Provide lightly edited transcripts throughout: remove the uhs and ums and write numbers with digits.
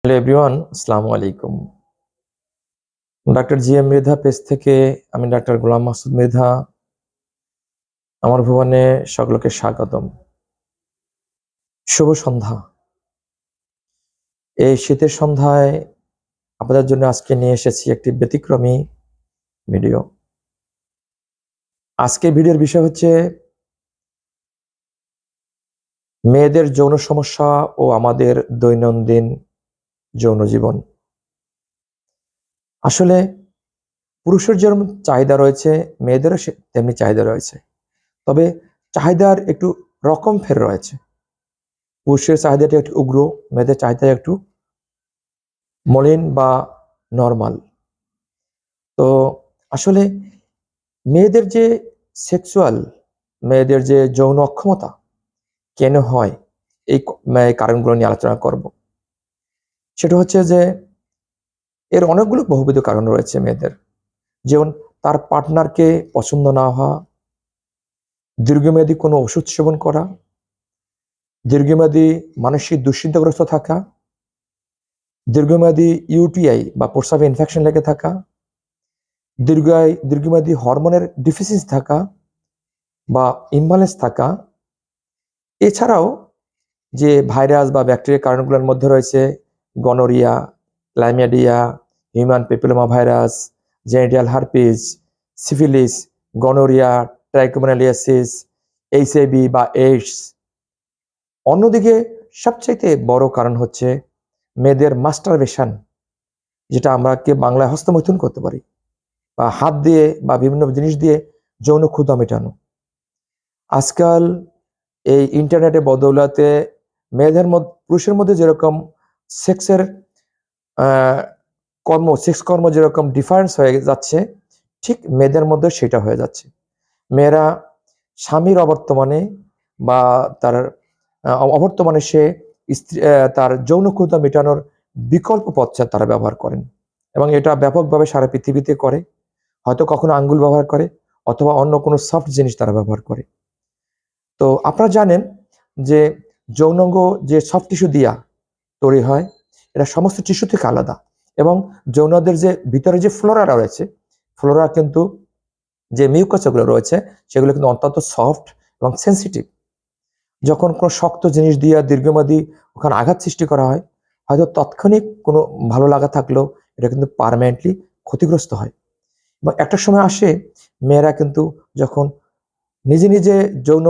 Hello everyone, আসসালামু আলাইকুম। Doctor G M Mridha page থেকে আমি ডাক্তার গোলাম মাসুদ মৃধা। আমার ভুবনে সকলকে স্বাগতম। শুভ সন্ধ্যা। এই শীতের সন্ধ্যায় আপনাদের জন্য আজকে নিয়ে এসেছি একটি ব্যতিক্রমী ভিডিও। আজকের ভিডিওর বিষয় হচ্ছে মেয়েদের যৌন সমস্যা ও আমাদের দৈনন্দিন যৌন জীবন। আসলে পুরুষের যেরকম চাহিদা রয়েছে, মেয়েদেরও তেমনি চাহিদা রয়েছে। তবে চাহিদার একটু রকম ফের রয়েছে। পুরুষের চাহিদাটা একটু উগ্র, মেয়েদের চাহিদা একটু মলিন বা নর্মাল। তো আসলে মেয়েদের যে সেক্সুয়াল, মেয়েদের যে যৌন অক্ষমতা কেন হয়, এই কারণগুলো নিয়ে আলোচনা করব। সেটা হচ্ছে যে এর অনেকগুলো বহুবিধ কারণ রয়েছে মেয়েদের। যেমন তার পার্টনারকে পছন্দ না হওয়া, দীর্ঘমেয়াদী কোনো ওষুধ সেবন করা, দীর্ঘমেয়াদী মানসিক দুশ্চিন্তাগ্রস্ত থাকা, দীর্ঘমেয়াদী ইউটিআই বা প্রস্রাবে ইনফেকশন লেগে থাকা, দীর্ঘমেয়াদী হরমোনের ডিফিসিয়েন্সি থাকা বা ইমব্যালেন্স থাকা। এছাড়াও যে ভাইরাস বা ব্যাকটেরিয়ার কারণগুলোর মধ্যে রয়েছে gonorrhoea, chlamydia, human papilloma virus, genital herpes, syphilis, gonorrhoea, trichomoniasis, HIV বা এইডস। অন্যদিকে সবচাইতে বড় কারণ হচ্ছে মেয়েদের মাস্টারবেশন, যেটা আমরা বাংলায় হস্তমৈথুন করতে পারি, বা হাত দিয়ে বা বিভিন্ন জিনিস দিয়ে যৌন ক্ষুধা মেটানো। আজকাল এই ইন্টারনেটের বদৌলতে মেয়েদের মধ্যে, পুরুষের মধ্যে যেরকম সেক্সের সেক্স কর্ম যেরকম ডিফারেন্স হয়ে যাচ্ছে, ঠিক মেয়েদের মধ্যে সেটা হয়ে যাচ্ছে। মেয়েরা স্বামীর অবর্তমানে বা তার অবর্তমানে সে তার যৌন ক্ষুধা মেটানোর বিকল্প পথ তারা ব্যবহার করেন, এবং এটা ব্যাপকভাবে সারা পৃথিবীতে করে। হয়তো কখনো আঙ্গুল ব্যবহার করে, অথবা অন্য কোনো সফট জিনিস তারা ব্যবহার করে। তো আপনারা জানেন যে যৌনাঙ্গ যে সফট টিস্যু দিয়া তৈরি হয়, এটা সমস্ত টিস্যু থেকে আলাদা। এবং যৌনদের যে ভিতরে যে ফ্লোরা রয়েছে, ফ্লোরা কিন্তু যে মিউকাসগুলো রয়েছে সেগুলো কিন্তু অত্যন্ত সফট এবং সেন্সিটিভ। যখন কোনো শক্ত জিনিস দিয়ে দীর্ঘমেয়াদী ওখানে আঘাত সৃষ্টি করা হয়, হয়তো তাৎক্ষণিক কোনো ভালো লাগা থাকলেও এটা কিন্তু পার্মানেন্টলি ক্ষতিগ্রস্ত হয়। এবং একটা সময় আসে, মেয়েরা কিন্তু যখন নিজে নিজে যৌন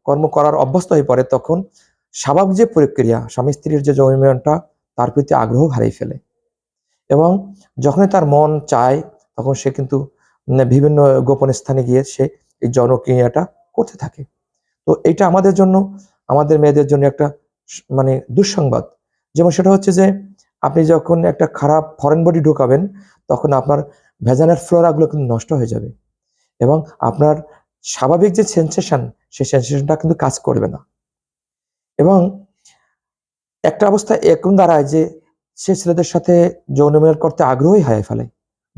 কর্ম করার অভ্যস্ত হয়ে পড়ে, তখন স্বাভাবিক যে প্রক্রিয়া, স্বামী স্ত্রীর যে যৌন মিলনটা, তার প্রতি আগ্রহ হারিয়ে ফেলে। এবং যখনই তার মন চায়, তখন সে কিন্তু বিভিন্ন গোপন স্থানে গিয়ে সে এই যৌন ক্রিয়াটা করতে থাকে। তো এটা আমাদের জন্য, আমাদের মেয়েদের জন্য একটা মানে দুঃসংবাদ। যেমন সেটা হচ্ছে যে আপনি যখন একটা খারাপ ফরেন বডি ঢোকাবেন, তখন আপনার ভেজানের ফ্লোরাগুলো কিন্তু নষ্ট হয়ে যাবে, এবং আপনার স্বাভাবিক যে সেন্সেশন, সেই সেন্সেশনটা কিন্তু কাজ করবে না। এবং একটা অবস্থা এরকম দাঁড়ায় যে সে ছেলেদের সাথে যৌন মিলন করতে আগ্রহী হারিয়ে ফেলে।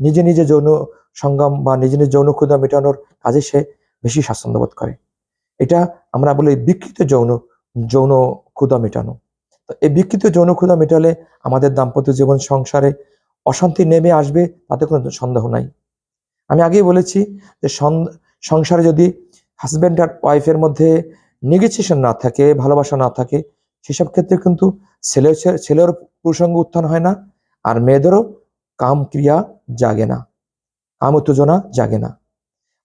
নিজে নিজে যৌন সঙ্গম বা নিজে নিজে যৌন ক্ষুধা মেটানোর কাজে সে বেশি স্বাচ্ছন্দ্য বোধ করে। এটা আমরা বলি বিকৃত যৌন যৌন ক্ষুধা মেটানো। তো এই বিকৃত যৌন ক্ষুধা মেটালে আমাদের দাম্পত্য জীবন, সংসারে অশান্তি নেমে আসবে, তাতে কোনো সন্দেহ নাই। আমি আগেই বলেছি যে সংসারে যদি হাজব্যান্ড আর ওয়াইফের মধ্যে নেগোসিয়েশন না থাকে, ভালোবাসা না থাকে, সেসব ক্ষেত্রে কিন্তু ছেলের প্রসঙ্গ উত্থান হয় না, আর মেয়েদেরও কাম ক্রিয়া জাগে না, কাম উত্তেজনা জাগে না।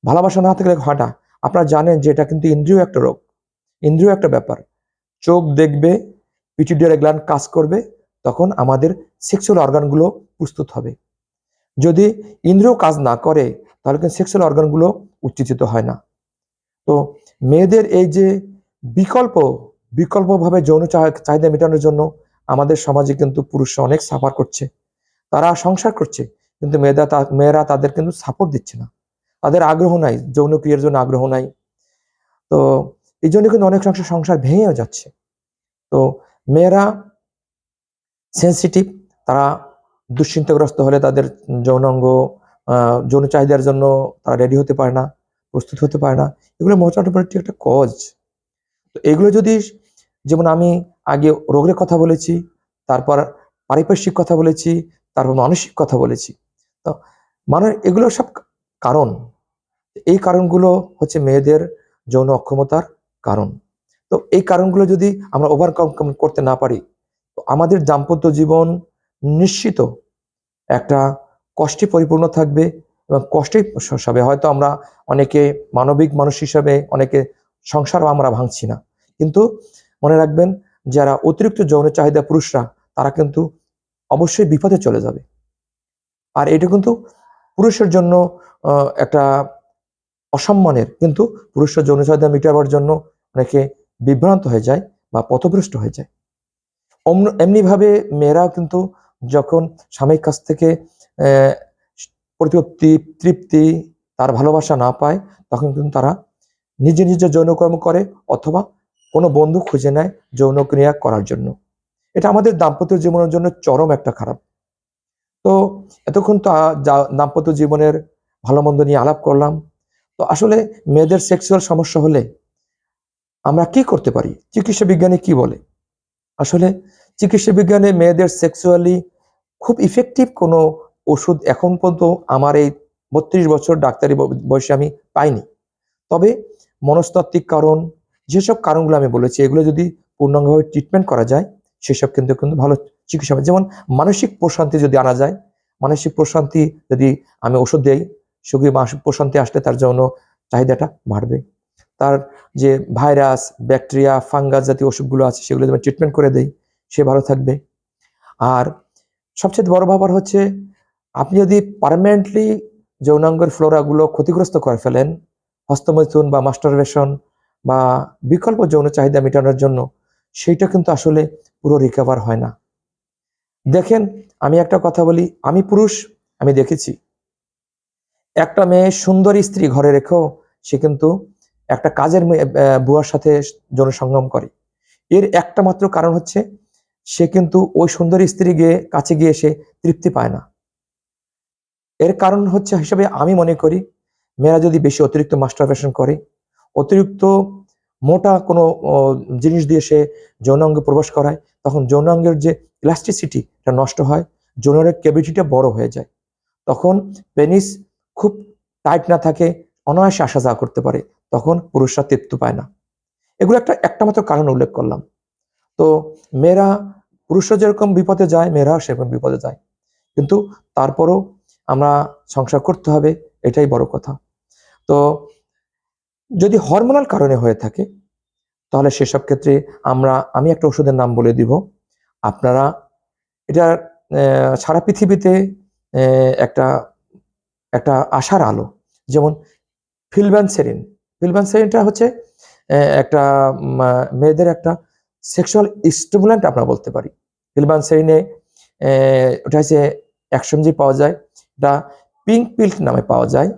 ভালোবাসা না থাকলে হয় না। আপনারা জানেন যে এটা কিন্তু ইন্দ্রিয় একটা রোগ, ইন্দ্রিয় একটা ব্যাপার। চোখ দেখবে, পিটুইটারি গ্ল্যান্ড কাজ করবে, তখন আমাদের সেক্সুয়াল অর্গানগুলো প্রস্তুত হবে। যদি ইন্দ্রিয় কাজ না করে, তাহলে কিন্তু সেক্সুয়াল অর্গানগুলো উত্তেজিত হয় না। তো মেয়েদের এই যে বিকল্পভাবে যৌন চাহিদা মেটানোর জন্য আমাদের সমাজে কিন্তু পুরুষরা অনেক সাফার করছে। তারা সংসার করছে, কিন্তু মেয়েরা তাদের কিন্তু সাপোর্ট দিচ্ছে না, তাদের আগ্রহ নাই, যৌন ক্রিয়ার জন্য আগ্রহ নাই। তো এই জন্য কিন্তু অনেক সংসার ভেঙেও যাচ্ছে। তো মেয়েরা সেন্সিটিভ, তারা দুশ্চিন্তাগ্রস্ত হলে তাদের যৌনাঙ্গ যৌন চাহিদার জন্য তারা রেডি হতে পারে না, প্রস্তুত হতে পারে না। এগুলো মোটামুটি একটা কজ। তো এগুলো যদি, যেমন আমি আগে রোগের কথা বলেছি, তারপর পারিপার্শ্বিক কথা বলেছি, তারপর মানসিক কথা বলেছি। তো মানে এগুলো সব কারণ, এই কারণগুলো হচ্ছে মেয়েদের যৌন অক্ষমতার কারণ। তো এই কারণগুলো যদি আমরা ওভারকাম করতে না পারি, তো আমাদের দাম্পত্য জীবন নিশ্চিত একটা কষ্টে পরিপূর্ণ থাকবে এবং কষ্টেই শেষ হবে। হয়তো আমরা অনেকে মানবিক মানুষ হিসাবে অনেকে সংসারও আমরা ভাঙছি না, কিন্তু মনে রাখবেন যারা অতিরিক্ত যৌন চাহিদা পুরুষরা, তারা কিন্তু অবশ্যই বিপদে চলে যাবে। আর এটা কিন্তু পুরুষের জন্য একটা অসম্মানের, কিন্তু পুরুষরা যৌন চাহিদা মেটাবার জন্য অনেকে বিভ্রান্ত হয়ে যায় বা পথভ্রষ্ট হয়ে যায়। এমনিভাবে মেয়েরাও কিন্তু যখন স্বামীর কাছ থেকে প্রতিপত্তি, তৃপ্তি, তার ভালোবাসা না পায়, তখন কিন্তু তারা নিজে নিজে যৌনকর্ম করে অথবা কোনো বন্ধু খুঁজে নেয় যৌন ক্রিয়া করার জন্য। এটা আমাদের দাম্পত্য জীবনের জন্য চরম একটা খারাপ। তো এতক্ষণ তো দাম্পত্য জীবনের ভালো মন্দ নিয়ে আলাপ করলাম। তো আসলে মেয়েদের সেক্সুয়াল সমস্যা হলে আমরা কি করতে পারি, চিকিৎসা বিজ্ঞানী কি বলে? আসলে চিকিৎসা বিজ্ঞানে মেয়েদের সেক্সুয়ালি খুব ইফেক্টিভ কোনো ওষুধ এখন পর্যন্ত আমার এই 32 বছর ডাক্তারি বয়সে আমি পাইনি। তবে মনস্তাত্ত্বিক কারণ, যেসব কারণগুলো আমি বলেছি, এগুলো যদি পূর্ণাঙ্গভাবে ট্রিটমেন্ট করা যায়, সেসব কিন্তু কিন্তু ভালো চিকিৎসা হবে। যেমন মানসিক প্রশান্তি যদি আনা যায়, মানসিক প্রশান্তি যদি আমি ওষুধ দেই, সুখী মানসিক প্রশান্তি আসলে তার জন্য চাহিদাটা বাড়বে। তার যে ভাইরাস, ব্যাকটেরিয়া, ফাঙ্গাস জাতীয় ওষুধগুলো আছে, সেগুলো যদি ট্রিটমেন্ট করে দেই, সে ভালো থাকবে। আর সবচেয়ে বড় ব্যাপার হচ্ছে, আপনি যদি পার্মানেন্টলি যৌনাঙ্গের ফ্লোরাগুলো ক্ষতিগ্রস্ত করে ফেলেন, হস্তমৈথুন বা মাস্টারবেশন বা বিকল্প যৌন চাহিদা মেটানোর জন্য, সেইটা কিন্তু আসলে পুরো রিকভার হয় না। দেখেন, আমি একটা কথা বলি, আমি পুরুষ, আমি দেখেছি একটা মেয়ে সুন্দরী স্ত্রী ঘরে রেখেও সে কিন্তু একটা কাজের বুয়ার সাথে যৌন সঙ্গম করে। এর একটা মাত্র কারণ হচ্ছে, সে কিন্তু ওই সুন্দরী স্ত্রী কাছে গিয়ে সে তৃপ্তি পায় না। এর কারণ হচ্ছে হিসাবে আমি মনে করি, মেয়েরা যদি বেশি অতিরিক্ত মাস্টারবেশন করে, অতিরিক্ত মোটা কোনো জিনিস দিয়ে সে যৌনাঙ্গে প্রবেশ করায়, তখন যৌনাঙ্গের যে ইলাস্টিসিটি এটা নষ্ট হয়, যৌনের ক্যাভিটিটা বড় হয়ে যায়। তখন পেনিস খুব টাইট না থাকে, অনায়াসে আসা যাওয়া করতে পারে, তখন পুরুষরা তৃপ্তি পায় না। এগুলো একটা মাত্র কারণ উল্লেখ করলাম। তো মেয়েরা, পুরুষরা যেরকম বিপদে যায়, মেয়েরাও সেরকম বিপদে যায়, কিন্তু তারপরও আমরা সংসার করতে হবে, এটাই বড় কথা। তো যদি হরমোনাল কারণে হয়ে থাকে, তাহলে সেসব ক্ষেত্রে আমি একটা ওষুধের নাম বলে দিব। আপনারা এটা সারা পৃথিবীতে একটা একটা আশার আলো। যেমন ফিলব্যানসেরিন, ফিলব্যানসেরিনটা হচ্ছে একটা মেয়েদের একটা সেক্সুয়াল স্টিমুল্যান্ট আমরা বলতে পারি। ফিলব্যানসেরিনে ওটা হচ্ছে 100 mg পাওয়া যায়, এটা পিঙ্ক পিল্ক নামে পাওয়া যায়,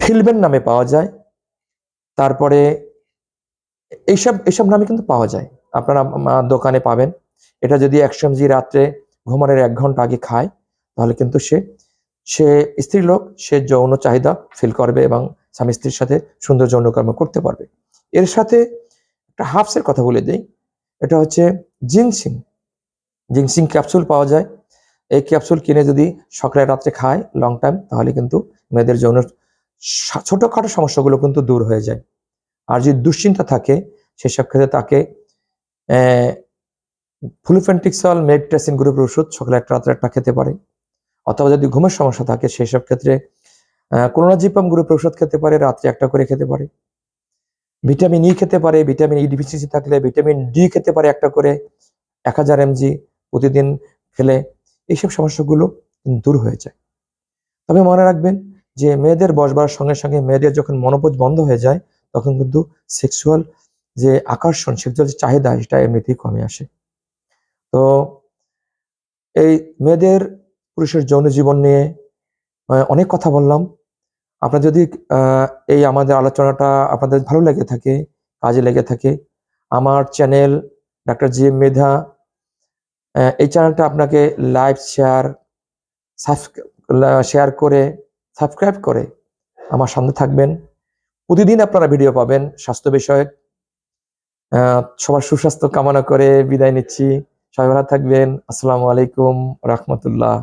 ফিলবেন নামে পাওয়া যায়, তারপরে এইসব নামে কিন্তু পাওয়া যায়, আপনারা দোকানে পাবেন। এটা যদি 100 mg রাত্রে ঘুমানোর 1 ঘন্টা আগে খায়, তাহলে কিন্তু সে স্ত্রী লোক, সে যৌন চাহিদা ফিল করবে এবং স্বামী স্ত্রীর সাথে সুন্দর যৌনকর্ম করতে পারবে। এর সাথে একটা হার্বসের কথা বলে দিই, এটা হচ্ছে জিনসিং। জিনসিং ক্যাপসুল পাওয়া যায়। এই ক্যাপসুল কিনে যদি সকালে রাত্রে খায় লং টাইম, তাহলে কিন্তু মেয়েদের যৌন ছোটখাটো সমস্যাগুলো কিন্তু দূর হয়ে যায়। আর যদি দুশ্চিন্তা থাকে, সেসব ক্ষেত্রে তাকে ফ্লুফেন্ট্রিক্সল মেডিটেশন গ্রুপের ওষুধ সকালে একটা রাত্রে একটা খেতে পারে। অথবা যদি ঘুমের সমস্যা থাকে, সেসব ক্ষেত্রে ক্লোনাজিপাম গ্রুপের ওষুধ খেতে পারে, রাত্রে একটা করে খেতে পারে। ভিটামিন ই খেতে পারে, ভিটামিন ই ডিফিসিয়েন্সি থাকলে ভিটামিন ডি খেতে পারে একটা করে 1000 mg প্রতিদিন খেলে এইসব সমস্যাগুলো দূর হয়ে যায়। তবে মনে রাখবেন যে মেয়েদের বয়স বাড়ার সঙ্গে সঙ্গে মেয়েদের যখন মনোবোধ বন্ধ হয়ে যায়, তখন কিন্তু সেক্সুয়াল যে আকর্ষণ, সেক্সুয়াল যে চাহিদা, সেটা এমনিতেই কমে আসে। তো এই মেয়েদের পুরুষের যৌন জীবন নিয়ে অনেক কথা বললাম। আপনার যদি এই আমাদের আলোচনাটা আপনাদের ভালো লেগে থাকে, কাজে লেগে থাকে, আমার channel doctor G M Mridha, এই চ্যানেলটা আপনাকে লাইক, শেয়ার করে সাবস্ক্রাইব করে আমার সামনে থাকবেন। প্রতিদিন আপনারা ভিডিও পাবেন স্বাস্থ্য বিষয়ক। সবার সুস্বাস্থ্য কামনা করে বিদায় নিচ্ছি। সবাই ভালো থাকবেন। আসসালামু আলাইকুম রাহমাতুল্লাহ।